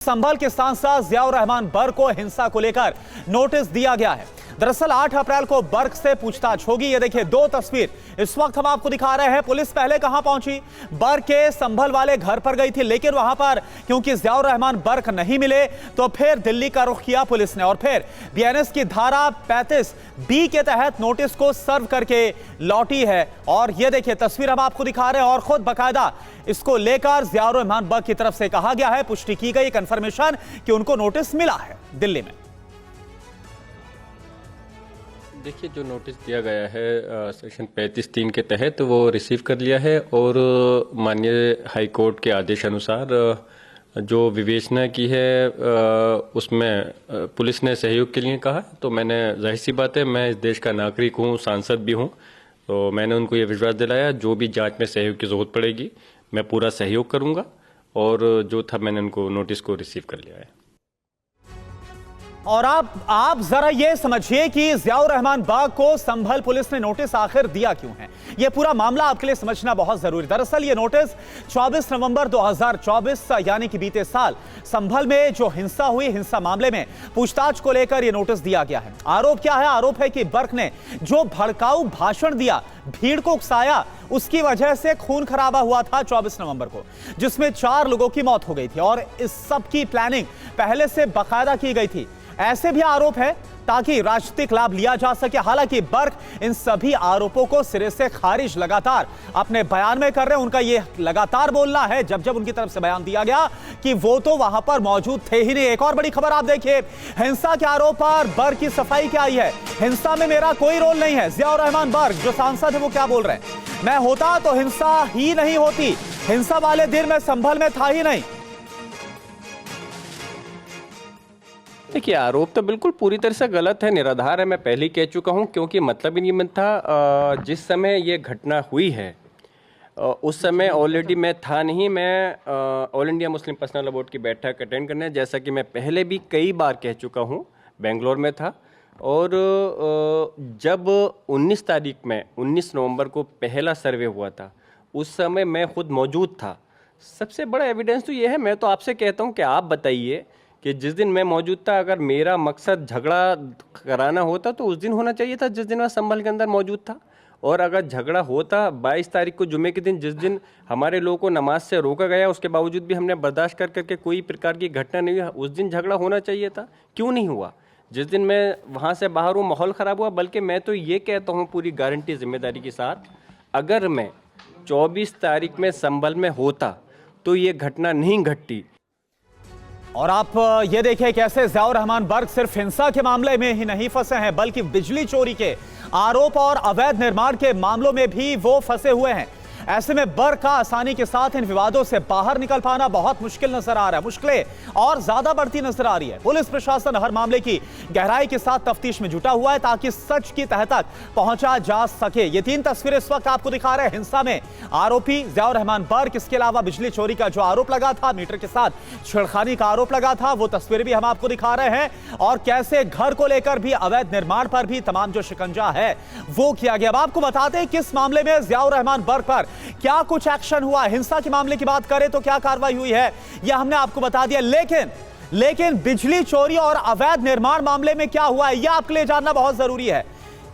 संभल के सांसद जियाउर रहमान बर्क को हिंसा को लेकर नोटिस दिया गया है। दरअसल 8 अप्रैल को बर्क से पूछताछ होगी। ये देखिए दो तस्वीर इस वक्त हम आपको दिखा रहे हैं। पुलिस पहले कहां पहुंची? बर्क के संभल वाले घर पर गई थी, लेकिन वहां पर क्योंकि जियाउर रहमान बर्क नहीं मिले तो फिर दिल्ली का रुख किया पुलिस ने और फिर बीएनएस की धारा 35B के तहत नोटिस को सर्व करके लौटी है। और ये देखिए तस्वीर हम आपको दिखा रहे हैं और खुद बकायदा इसको लेकर जियाउर रहमान बर्क की तरफ से कहा गया है, पुष्टि की गई, कंफर्मेशन कि उनको नोटिस मिला है दिल्ली में। देखिए जो नोटिस दिया गया है सेक्शन 35(3) के तहत वो रिसीव कर लिया है और माननीय हाई कोर्ट के आदेश अनुसार जो विवेचना की है उसमें पुलिस ने सहयोग के लिए कहा। तो मैंने जाहिर सी बात है, मैं इस देश का नागरिक हूँ, सांसद भी हूँ, तो मैंने उनको ये विश्वास दिलाया जो भी जांच में सहयोग की ज़रूरत पड़ेगी मैं पूरा सहयोग करूँगा और जो था मैंने उनको नोटिस को रिसीव कर लिया है। और आप जरा ये समझिए कि जियाउर रहमान बर्क को संभल पुलिस ने नोटिस आखिर दिया क्यों है। ये पूरा मामला आपके लिए समझना बहुत जरूरी। दरअसल ये नोटिस 24 नवंबर 2024 यानी कि बीते साल संभल में जो हिंसा हुई, हिंसा मामले में पूछताछ को लेकर यह नोटिस दिया गया है। आरोप क्या है? आरोप है कि बर्क ने जो भड़काऊ भाषण दिया, भीड़ को उकसाया, उसकी वजह से खून खराबा हुआ था 24 नवंबर को, जिसमें 4 लोगों की मौत हो गई थी और इस सब की प्लानिंग पहले से बाकायदा की गई थी। ऐसे भी आरोप है ताकि राजनीतिक लाभ लिया जा सके। हालांकि बर्क इन सभी आरोपों को सिरे से खारिज लगातार अपने बयान में कर रहे हैं। उनका यह लगातार बोलना है, जब जब उनकी तरफ से बयान दिया गया, कि वो तो वहां पर मौजूद थे ही नहीं। एक और बड़ी खबर आप देखिए, हिंसा के आरोप पर बर्क की सफाई क्या आई है। हिंसा में मेरा कोई रोल नहीं है। जियाउर रहमान बर्क जो सांसद है वो क्या बोल रहे हैं? मैं होता तो हिंसा ही नहीं होती, हिंसा वाले दिन मैं संभल में था ही नहीं। देखिए आरोप तो बिल्कुल पूरी तरह से गलत है, निराधार है। मैं पहले ही कह चुका हूं, क्योंकि मतलब ही नहीं था जिस समय ये घटना हुई है उस समय ऑलरेडी मैं था नहीं। मैं all India Muslim personal law board की बैठक अटेंड करने, जैसा कि मैं पहले भी कई बार कह चुका हूं, बेंगलोर में था। और जब 19 तारीख में 19 नवंबर को पहला सर्वे हुआ था, उस समय मैं खुद मौजूद था। सबसे बड़ा एविडेंस तो ये है, मैं तो आपसे कहता हूँ कि आप बताइए कि जिस दिन मैं मौजूद था, अगर मेरा मकसद झगड़ा कराना होता तो उस दिन होना चाहिए था जिस दिन मैं संभल के अंदर मौजूद था। और अगर झगड़ा होता 22 तारीख को जुमे के दिन, जिस दिन हमारे लोगों को नमाज से रोका गया, उसके बावजूद भी हमने बर्दाश्त कर करके कोई प्रकार की घटना नहीं हुई, उस दिन झगड़ा होना चाहिए था। क्यों नहीं हुआ? जिस दिन मैं वहाँ से बाहर हूँ माहौल ख़राब हुआ। बल्कि मैं तो ये कहता हूँ पूरी गारंटी जिम्मेदारी के साथ, अगर मैं 24 तारीख में संभल में होता तो ये घटना नहीं घटती। और आप ये देखिए कैसे जियाउर रहमान बर्क सिर्फ हिंसा के मामले में ही नहीं फंसे हैं, बल्कि बिजली चोरी के आरोप और अवैध निर्माण के मामलों में भी वो फंसे हुए हैं। ऐसे में बर्क का आसानी के साथ इन विवादों से बाहर निकल पाना बहुत मुश्किल नजर आ रहा है। मुश्किलें और ज्यादा बढ़ती नजर आ रही है। पुलिस प्रशासन हर मामले की गहराई के साथ तफ्तीश में जुटा हुआ है ताकि सच की तह तक पहुंचा जा सके। ये 3 तस्वीरें इस वक्त आपको दिखा रहे हैं। हिंसा में आरोपी जियाउर रहमान बर्क, इसके अलावा बिजली चोरी का जो आरोप लगा था, मीटर के साथ छेड़खानी का आरोप लगा था, वो तस्वीरें भी हम आपको दिखा रहे हैं। और कैसे घर को लेकर भी, अवैध निर्माण पर भी तमाम जो शिकंजा है वो किया गया। अब आपको बताते हैं किस मामले में जियाउर रहमान बर्क पर क्या कुछ एक्शन हुआ। हिंसा के मामले की बात करें तो क्या कार्रवाई हुई है यह हमने आपको बता दिया, लेकिन बिजली चोरी और अवैध निर्माण मामले में क्या हुआ है यह आपके लिए जानना बहुत जरूरी है।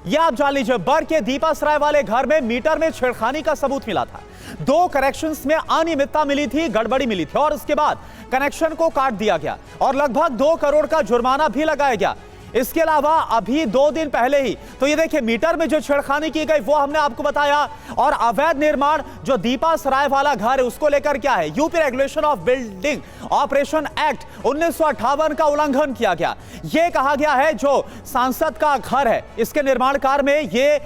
यह आप जान लीजिए, बर्क के दीपा सराय वाले घर में मीटर में छेड़खानी का सबूत मिला था। 2 कनेक्शंस में अनियमितता मिली थी, गड़बड़ी मिली थी और उसके बाद कनेक्शन को काट दिया गया और लगभग 2 करोड़ का जुर्माना भी लगाया गया। इसके अलावा अभी 2 दिन पहले ही तो ये देखिए मीटर में जो छेड़खानी की गई वो हमने आपको बताया। और अवैध निर्माण जो दीपा सराय वाला घर है उसको लेकर क्या है, UP regulation of building operation act 1958 का उल्लंघन किया गया। यह कहा गया है जो सांसद का घर है इसके निर्माण कार्य में ये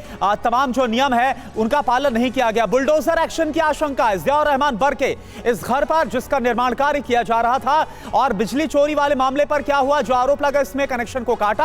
तमाम जो नियम है उनका पालन नहीं किया गया। बुलडोजर एक्शन की आशंका है जियाउर रहमान बर्क के इस घर पर जिसका निर्माण कार्य किया जा रहा था। और बिजली चोरी वाले मामले पर क्या हुआ, जो आरोप लगा इसमें कनेक्शन को काटा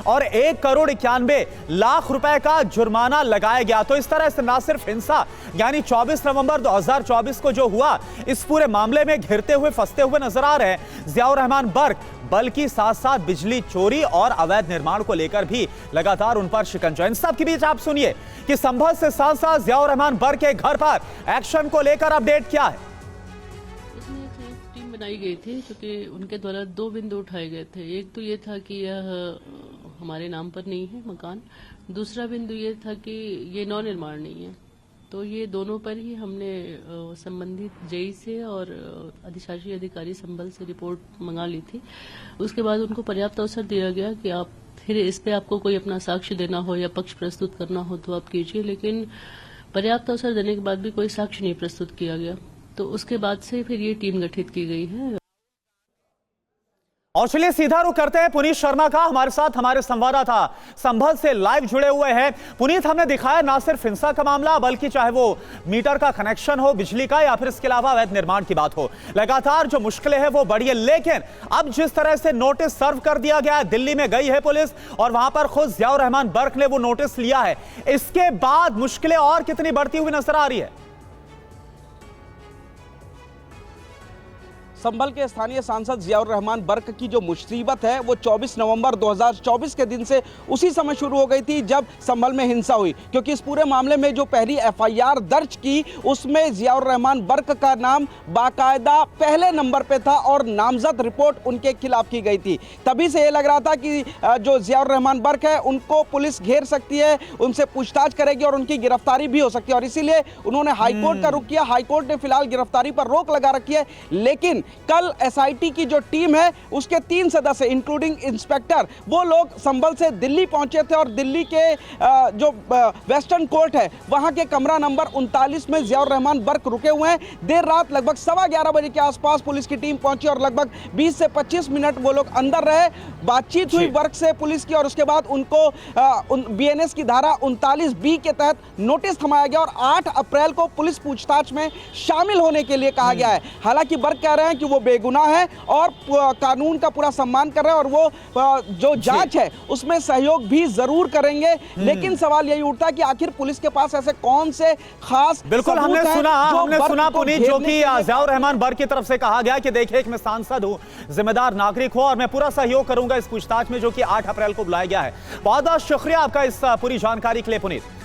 और 1 करोड़ 91 लाख रुपए का जुर्माना लगाया गया। तो इस तरह से ना सिर्फ हिंसा यानी 24 नवंबर 2024 को जो हुआ, इस पूरे मामले में घिरते हुए फंसते हुए नजर आ रहे हैं जियाउर रहमान बर्क, बल्कि साथ साथ बिजली चोरी और अवैध निर्माण को लेकर भी लगातार उन पर शिकंजा। इन सब के बीच आप सुनिए कि संभल से सांसद जियाउर रहमान बर्क के घर पर एक्शन को लेकर अपडेट क्या है। बनाई गई थी क्योंकि उनके द्वारा 2 बिंदु उठाए गए थे। एक तो ये था कि यह हमारे नाम पर नहीं है मकान, दूसरा बिंदु ये था कि ये नव निर्माण नहीं है। तो ये दोनों पर ही हमने संबंधित जेई से और अधिशासी अधिकारी संबल से रिपोर्ट मंगा ली थी। उसके बाद उनको पर्याप्त अवसर दिया गया कि आप फिर इस पे आपको कोई अपना साक्ष्य देना हो या पक्ष प्रस्तुत करना हो तो आप कीजिए, लेकिन पर्याप्त अवसर देने के बाद भी कोई साक्ष्य नहीं प्रस्तुत किया गया। तो उसके बाद से फिर ये टीम गठित की गई है। और चलिए सीधा रुख करते हैं पुनीत शर्मा का। हमारे साथ हमारे संवाददाता संभल से लाइव जुड़े हुए हैं। पुनीत, हमने दिखाया ना सिर्फ हिंसा का मामला, बल्कि चाहे वो मीटर का कनेक्शन हो बिजली का या फिर इसके अलावा अवैध निर्माण की बात हो, लगातार जो मुश्किलें हैं वो बढ़ी है। लेकिन अब जिस तरह से नोटिस सर्व कर दिया गया है, दिल्ली में गई है पुलिस और वहां पर खुद जियाउर रहमान बर्क ने वो नोटिस लिया है, इसके बाद मुश्किलें और कितनी बढ़ती हुई नजर आ रही है? संभल के स्थानीय सांसद जियाउर रहमान बर्क की जो मुसीबत है वो 24 नवंबर 2024 के दिन से उसी समय शुरू हो गई थी जब संभल में हिंसा हुई, क्योंकि इस पूरे मामले में जो पहली एफआईआर दर्ज की उसमें जियाउर रहमान बर्क का नाम बाकायदा पहले नंबर पे था और नामजद रिपोर्ट उनके खिलाफ की गई थी। तभी से ये लग रहा था कि जो जियाउर रहमान बर्क है उनको पुलिस घेर सकती है, उनसे पूछताछ करेगी और उनकी गिरफ्तारी भी हो सकती है, और इसीलिए उन्होंने हाईकोर्ट का रुख किया। हाईकोर्ट ने फिलहाल गिरफ्तारी पर रोक लगा रखी है, लेकिन कल एसआईटी की जो टीम है उसके 3 सदस्य इंक्लूडिंग इंस्पेक्टर वो लोग संभल से दिल्ली पहुंचे थे और दिल्ली के जो वेस्टर्न कोर्ट है वहां के कमरा नंबर 39 में जियाउर रहमान बर्क रुके हुए हैं। देर रात लगभग 11:15 बजे के आसपास पुलिस की टीम पहुंची और लगभग 20 से 25 मिनट वो लोग अंदर रहे। बातचीत हुई बर्क से पुलिस की और उसके बाद उनको बीएनएस की धारा 39B के तहत नोटिस थमाया गया और 8 अप्रैल को पुलिस पूछताछ में शामिल होने के लिए कहा गया है। हालांकि बर्क कह रहे हैं कि वो बेगुनाह है और कानून का पूरा सम्मान कर रहे हैं और वो जो जांच है उसमें सहयोग भी जरूर करेंगे, लेकिन सवाल यही उठता है कि आखिर पुलिस के पास ऐसे कौन से खास बिल्कुल हमने सुना पुनीत, जो कि जियाउर रहमान बर्क की तरफ से कहा गया कि देखिए मैं सांसद हूं, जिम्मेदार नागरिक हूं और मैं पूरा सहयोग करूंगा इस पूछताछ में जो कि 8 अप्रैल को बुलाया गया है। बहुत बहुत शुक्रिया आपका इस पूरी जानकारी के लिए पुनीत।